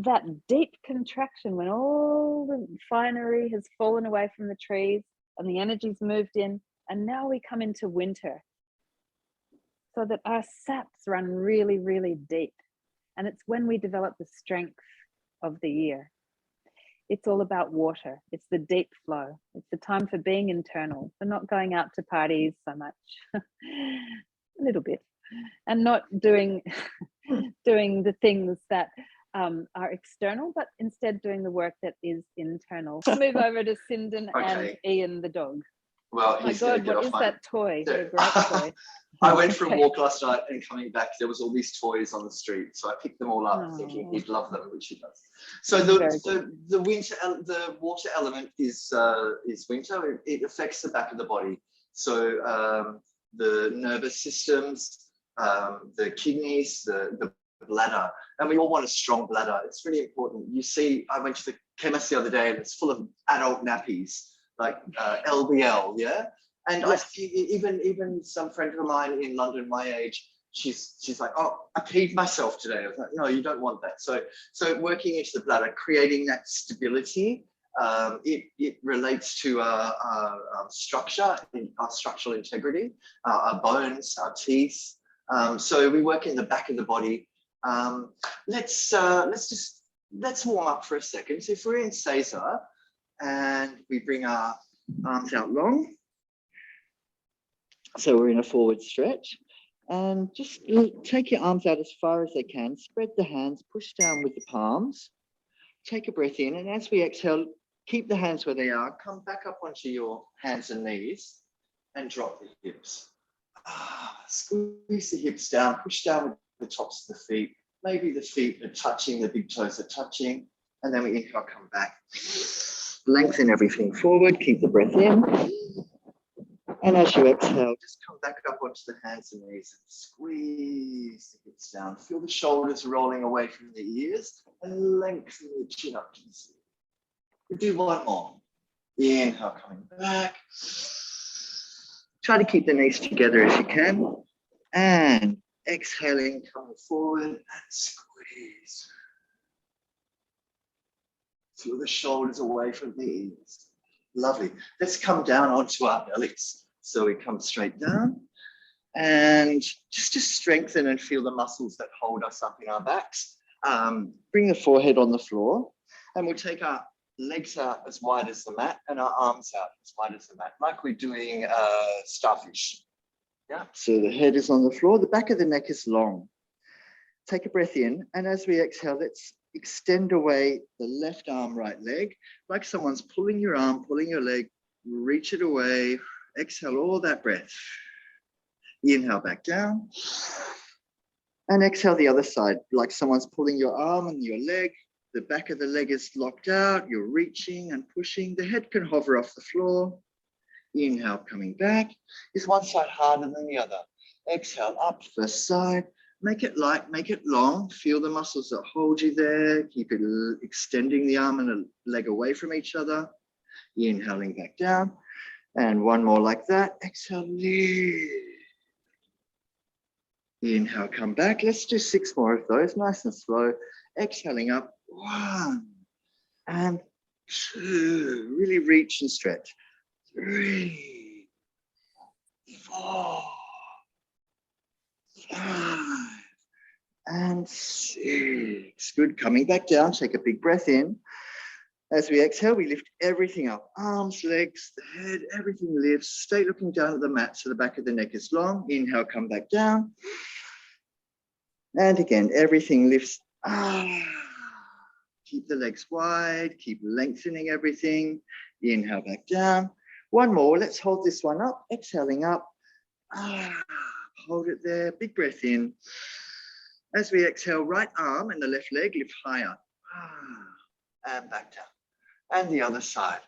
that deep contraction when all the finery has fallen away from the trees and the energy's moved in, and now we come into winter, so that our saps run really, really deep. And it's when we develop the strength of the year. It's all about water. It's the deep flow. It's the time for being internal, for not going out to parties so much, a little bit, and not doing the things that are external, but instead doing the work that is internal. Move over to Sinden and Ian the dog. Well, my God, what is that toy? What a great toy. I went for a walk last night, and coming back, there was all these toys on the street. So I picked them all up, thinking he'd love them, which he does. So the water element is winter. It affects the back of the body. So the nervous systems, the kidneys, the bladder, and we all want a strong bladder. It's really important. You see, I went to the chemist the other day, and it's full of adult nappies, like LBL, yeah. And I see even some friend of mine in London, my age, she's like, oh, I peed myself today. I was like, no, you don't want that. So working into the bladder, creating that stability, it relates to our structure, our structural integrity, our bones, our teeth. So we work in the back of the body. Let's warm up for a second. So if we're in Seiza and we bring our arms out long, so we're in a forward stretch, and just take your arms out as far as they can, spread the hands, push down with the palms, take a breath in, and as we exhale, keep the hands where they are, come back up onto your hands and knees and drop the hips. Squeeze the hips down, push down with the tops of the feet. Maybe the feet are touching, the big toes are touching, and then we inhale, come back. Lengthen everything forward, keep the breath in. And as you exhale, just come back up onto the hands and knees and squeeze the hips down. Feel the shoulders rolling away from the ears and lengthen the chin up to the ceiling. We'll do one more. Inhale, coming back. Try to keep the knees together as you can. And exhaling, coming forward and squeeze. Feel the shoulders away from the ears. Lovely. Let's come down onto our bellies. So we come straight down and just to strengthen and feel the muscles that hold us up in our backs. Bring the forehead on the floor, and we'll take our legs out as wide as the mat and our arms out as wide as the mat, like we're doing starfish. Yeah. So the head is on the floor, the back of the neck is long. Take a breath in, and as we exhale, let's extend away the left arm, right leg, like someone's pulling your arm, pulling your leg, reach it away, exhale all that breath. Inhale back down, and exhale the other side, like someone's pulling your arm and your leg, the back of the leg is locked out, you're reaching and pushing, the head can hover off the floor. Inhale, coming back. Is one side harder than the other? Exhale, up, first side. Make it light, make it long. Feel the muscles that hold you there. Keep it extending the arm and the leg away from each other. Inhaling back down. And one more like that. Exhale, lift. Inhale, come back. Let's do 6 more of those, nice and slow. Exhaling up. 1 and 2. Really reach and stretch. 3, 4, 5, and 6. Good. Coming back down. Take a big breath in. As we exhale, we lift everything up. Arms, legs, the head, everything lifts. Stay looking down at the mat so the back of the neck is long. Inhale, come back down. And again, everything lifts. Keep the legs wide. Keep lengthening everything. Inhale, back down. One more. Let's hold this one up. Exhaling up. Hold it there. Big breath in. As we exhale, right arm and the left leg lift higher. And back down. And the other side.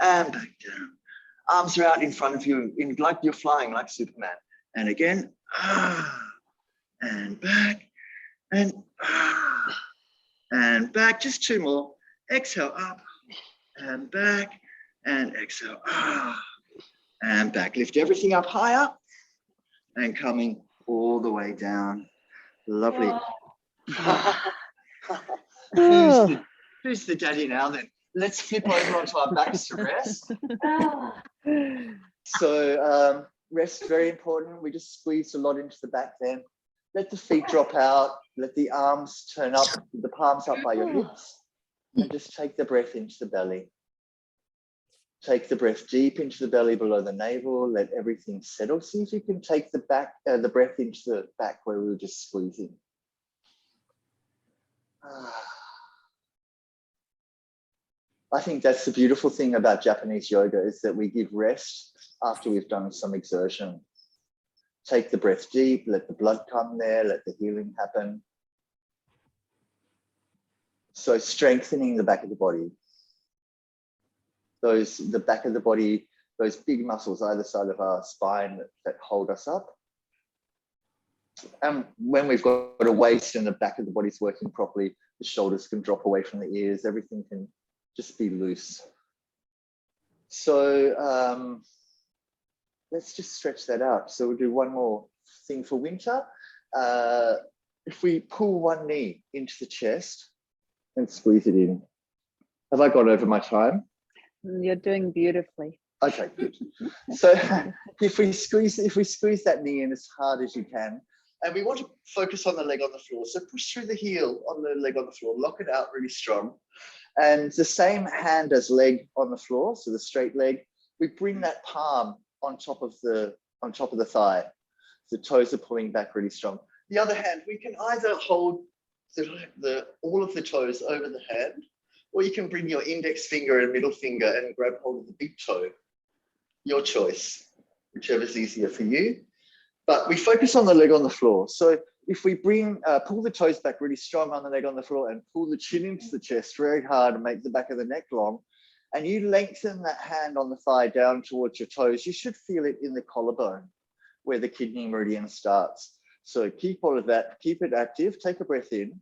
And back down. Arms are out in front of you, like you're flying like Superman. And again. And back. And back. Just 2 more. Exhale up. And back. And exhale. And back. Lift everything up higher. And coming all the way down. Lovely. Who's the daddy now then? Let's flip over onto our backs to rest. So rest, very important. We just squeezed a lot into the back then. Let the feet drop out. Let the arms turn up, the palms up by your hips. And just take the breath into the belly. Take the breath deep into the belly below the navel. Let everything settle. See if you can take the breath into the back where we were just squeezing. I think that's the beautiful thing about Japanese yoga, is that we give rest after we've done some exertion. Take the breath deep, let the blood come there, let the healing happen. So strengthening the back of the body. The back of the body, those big muscles either side of our spine that hold us up. And when we've got a waist and the back of the body's working properly, the shoulders can drop away from the ears, everything can just be loose. So let's just stretch that out. So we'll do one more thing for winter. If we pull one knee into the chest and squeeze it in. Have I gone over my time? You're doing beautifully. Okay, good. So if we squeeze that knee in as hard as you can, and we want to focus on the leg on the floor. So push through the heel on the leg on the floor, lock it out really strong. And the same hand as leg on the floor, so the straight leg, we bring that palm on top of the thigh. The toes are pulling back really strong. The other hand, we can either hold all of the toes over the hand, or you can bring your index finger and middle finger and grab hold of the big toe. Your choice, whichever's easier for you. But we focus on the leg on the floor. So if we pull the toes back really strong on the leg on the floor and pull the chin into the chest very hard and make the back of the neck long, and you lengthen that hand on the thigh down towards your toes, you should feel it in the collarbone where the kidney meridian starts. So keep all of that, keep it active, take a breath in.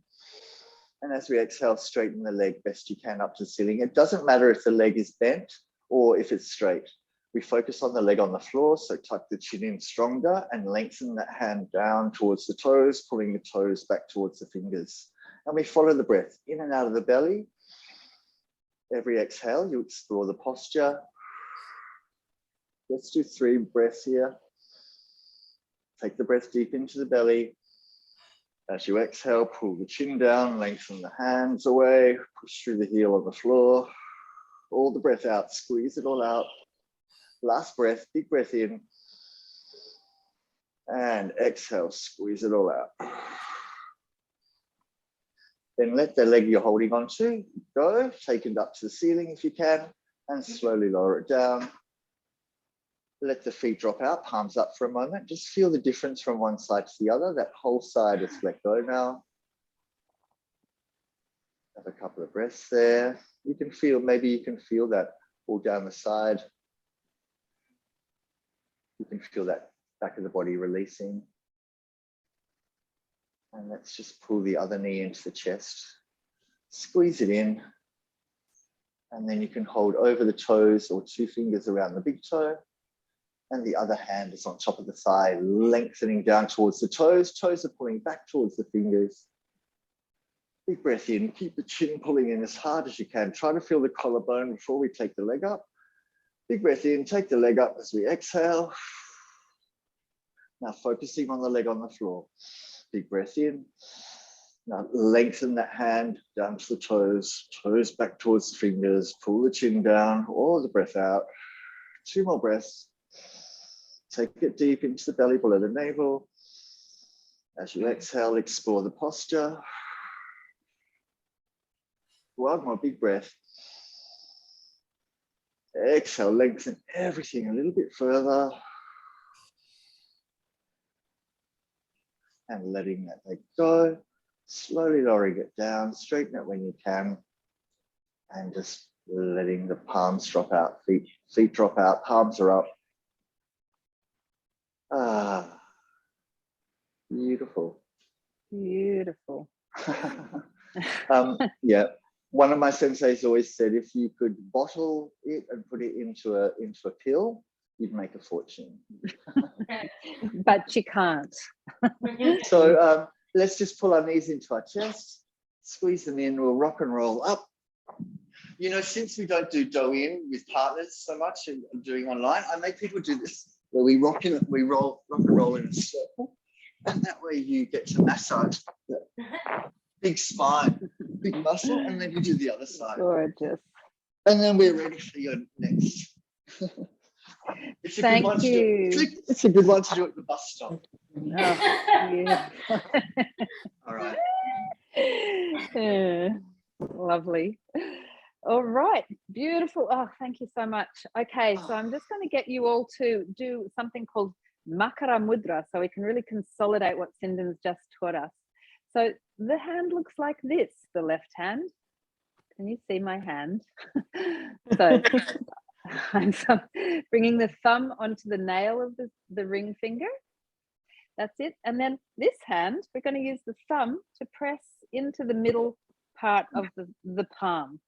And as we exhale, straighten the leg best you can up to the ceiling. It doesn't matter if the leg is bent or if it's straight. We focus on the leg on the floor, so tuck the chin in stronger and lengthen that hand down towards the toes, pulling the toes back towards the fingers. And we follow the breath in and out of the belly. Every exhale, you explore the posture. Let's do 3 breaths here. Take the breath deep into the belly. As you exhale, pull the chin down, lengthen the hands away, push through the heel on the floor. All the breath out, squeeze it all out. Last breath, big breath in. And exhale, squeeze it all out. Then let the leg you're holding onto go, take it up to the ceiling if you can, and slowly lower it down. Let the feet drop out, palms up for a moment. Just feel the difference from one side to the other. That whole side is let go now. Have a couple of breaths there. Maybe you can feel that all down the side. You can feel that back of the body releasing. And let's just pull the other knee into the chest. Squeeze it in. And then you can hold over the toes or 2 fingers around the big toe. And the other hand is on top of the thigh, lengthening down towards the toes. Toes are pulling back towards the fingers. Big breath in, keep the chin pulling in as hard as you can. Try to feel the collarbone before we take the leg up. Big breath in, take the leg up as we exhale. Now focusing on the leg on the floor. Big breath in. Now lengthen that hand down to the toes, toes back towards the fingers, pull the chin down, all the breath out. 2 more breaths. Take it deep into the belly below the navel. As you exhale, explore the posture. 1 more big breath. Exhale, lengthen everything a little bit further. And letting that leg go. Slowly lowering it down, straighten it when you can. And just letting the palms drop out, feet drop out, palms are up. Beautiful. Beautiful. Yeah, one of my senseis always said, if you could bottle it and put it into a pill, you'd make a fortune. But you can't. So let's just pull our knees into our chest, squeeze them in, we'll rock and roll up. You know, since we don't do do-in with partners so much and doing online, I make people do this, where we rock and roll in a circle. And that way you get to massage the big spine, big muscle, and then you do the other side. Gorgeous. And then we're ready for your next. It's a good one to do. It's a good one to do at the bus stop. Oh, yeah. All right. Yeah, lovely. All right, beautiful. Oh, thank you so much. Okay, so I'm just going to get you all to do something called Makara Mudra so we can really consolidate what Sinden's just taught us. So the hand looks like this, the left hand. Can you see my hand? So I'm bringing the thumb onto the nail of the ring finger. That's it. And then this hand, we're going to use the thumb to press into the middle part of the palm.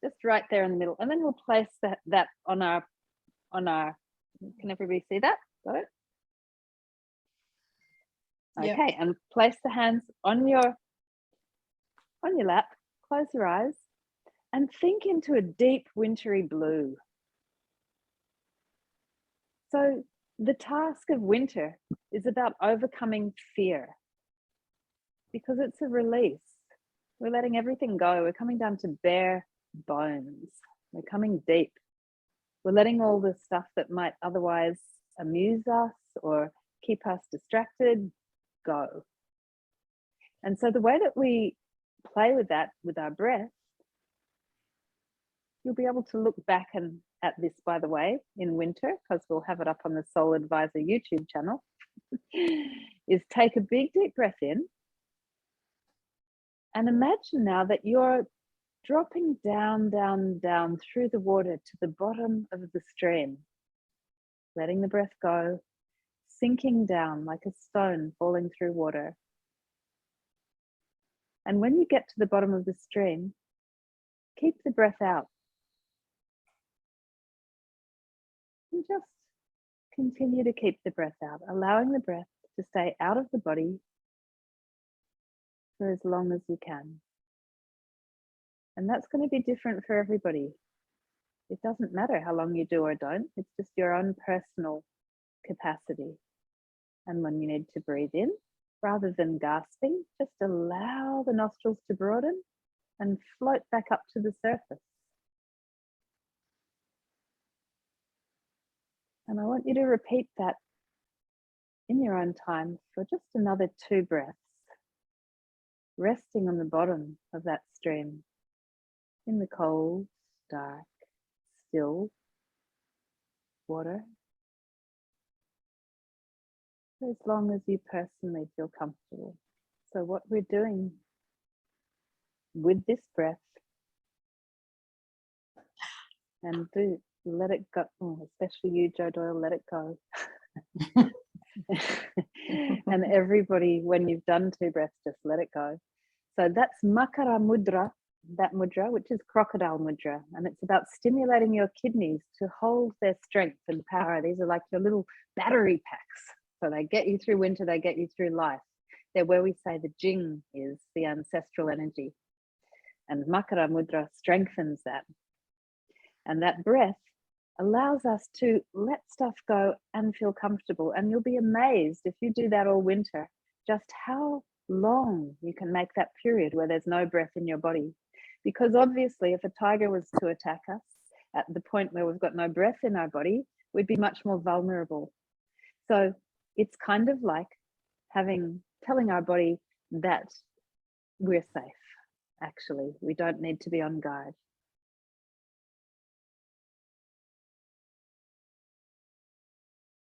Just right there in the middle. And then we'll place that on our, can everybody see that? Got it? Okay, yep. And place the hands on your lap, close your eyes, and think into a deep wintry blue. So the task of winter is about overcoming fear, because it's a release. We're letting everything go. We're coming down to bare bones. We're coming deep. We're letting all the stuff that might otherwise amuse us or keep us distracted go. And so the way that we play with that, with our breath, you'll be able to look back at this, by the way, in winter, because we'll have it up on the SoulAdvisor YouTube channel, is take a big deep breath in and imagine now that you're dropping down, down, down through the water to the bottom of the stream, letting the breath go, sinking down like a stone falling through water. And when you get to the bottom of the stream, keep the breath out. And just continue to keep the breath out, allowing the breath to stay out of the body for as long as you can. And that's going to be different for everybody. It doesn't matter how long you do or don't, it's just your own personal capacity. And when you need to breathe in, rather than gasping, just allow the nostrils to broaden and float back up to the surface. And I want you to repeat that in your own time for just another 2 breaths, resting on the bottom of that stream in the cold, dark, still water, for as long as you personally feel comfortable. So what we're doing with this breath, and do let it go, especially you, Joe Doyle, let it go. And everybody, when you've done 2 breaths, just let it go. So that's Makara Mudra, that mudra, which is crocodile mudra, and it's about stimulating your kidneys to hold their strength and power. These are like your little battery packs. So they get you through winter, they get you through life. They're where we say the Jing is, the ancestral energy. And Makara Mudra strengthens that. And that breath allows us to let stuff go and feel comfortable. And you'll be amazed if you do that all winter, just how long you can make that period where there's no breath in your body. Because obviously, if a tiger was to attack us at the point where we've got no breath in our body, we'd be much more vulnerable. So it's kind of like telling our body that we're safe. Actually, we don't need to be on guard.